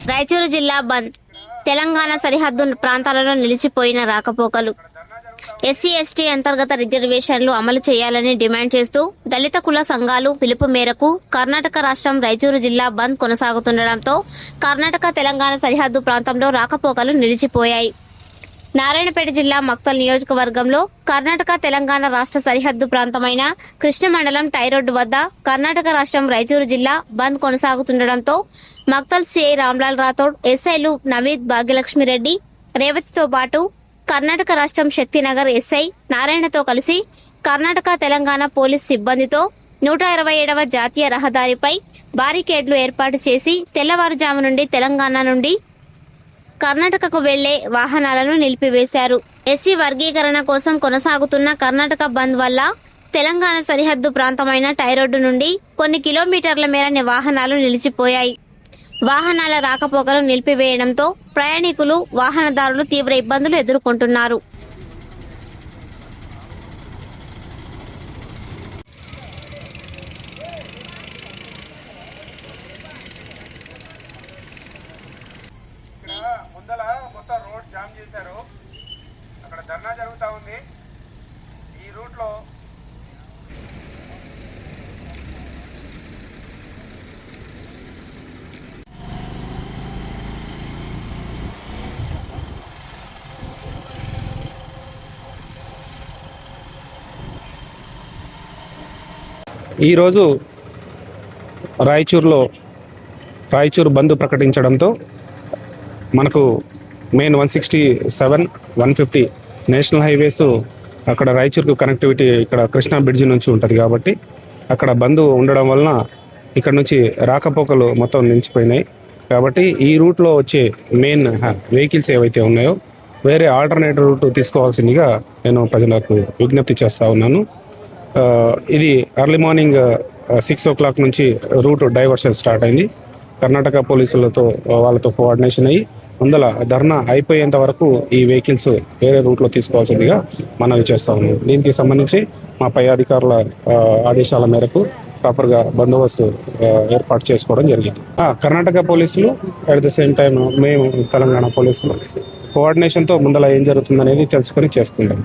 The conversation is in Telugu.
రాయచూరు జిల్లా బంద్. తెలంగాణ సరిహద్దు ప్రాంతాలలో నిలిచిపోయిన రాకపోకలు. ఎస్సీ ఎస్టీ అంతర్గత రిజర్వేషన్లు అమలు చేయాలని డిమాండ్ చేస్తూ దళిత కుల సంఘాలు పిలుపు మేరకు కర్ణాటక రాష్ట్రం రాయచూరు జిల్లా బంద్ కొనసాగుతుండటంతో కర్ణాటక తెలంగాణ సరిహద్దు ప్రాంతంలో రాకపోకలు నిలిచిపోయాయి. నారాయణపేట జిల్లా మక్తల్ నియోజకవర్గంలో కర్ణాటక తెలంగాణ రాష్ట్ర సరిహద్దు ప్రాంతమైన కృష్ణ మండలం టైరోడ్డు వద్ద కర్ణాటక రాష్ట్రం రాయచూరు జిల్లా బంద్ కొనసాగుతుండటంతో మక్తల్ సిఐ రామ్లాల్ రాథోడ్, ఎస్ఐలు నవీద్, భాగ్యలక్ష్మిరెడ్డి, రేవతితో పాటు కర్ణాటక రాష్ట్రం శక్తినగర్ ఎస్ఐ నారాయణతో కలిసి కర్ణాటక తెలంగాణ పోలీస్ సిబ్బందితో 127వ జాతీయ రహదారిపై బారికేడ్లు ఏర్పాటు చేసి తెల్లవారుజాము నుండి తెలంగాణ నుండి కర్ణాటకకు వెళ్లే వాహనాలను నిలిపివేశారు. ఎస్సీ వర్గీకరణ కోసం కొనసాగుతున్న కర్ణాటక బంద్ వల్ల తెలంగాణ సరిహద్దు ప్రాంతమైన టైరోడ్డు నుండి కొన్ని కిలోమీటర్ల మేర వాహనాలు నిలిచిపోయాయి. వాహనాల రాకపోకలు నిలిపివేయడంతో ప్రయాణికులు, వాహనదారులు తీవ్ర ఇబ్బందులు ఎదుర్కొంటున్నారు. ముందల మొత్తం రోడ్ జామ్ చేశారు. అక్కడ ధర్నా జరుగుతూ ఉంది. ఈ రూట్లో ఈరోజు రాయచూరు బంద్ ప్రకటించడంతో మనకు మెయిన్ 167, 150 నేషనల్ హైవేస్ అక్కడ రాయచూరుకు కనెక్టివిటీ ఇక్కడ కృష్ణా బ్రిడ్జ్ నుంచి ఉంటుంది కాబట్టి అక్కడ బంద్ ఉండడం వలన ఇక్కడ నుంచి రాకపోకలు మొత్తం నిలిచిపోయినాయి. కాబట్టి ఈ రూట్లో వచ్చే మెయిన్ వెహికల్స్ ఏవైతే ఉన్నాయో వేరే ఆల్టర్నేట్ రూట్ తీసుకోవాల్సిందిగా నేను ప్రజలకు విజ్ఞప్తి చేస్తూ ఉన్నాను. ఇది ఎర్లీ మార్నింగ్ 6 o'clock నుంచి రూట్ డైవర్షన్ స్టార్ట్ అయింది. కర్ణాటక పోలీసులతో వాళ్ళతో కోఆర్డినేషన్ అయ్యి ముందల ధర్నా అయిపోయేంత వరకు ఈ వెహికల్స్ వేరే రూట్లో తీసుకోవాల్సిందిగా మనవి చేస్తా ఉన్నాం. దీనికి సంబంధించి మా పై అధికారుల ఆదేశాల మేరకు ప్రాపర్గా బందోబస్తు ఏర్పాటు చేసుకోవడం జరిగింది. కర్ణాటక పోలీసులు అట్ ద సేమ్ టైం మేము తెలంగాణ పోలీసులు కోఆర్డినేషన్తో ముందల ఏం జరుగుతుందనేది తెలుసుకొని చేస్తుంటాం.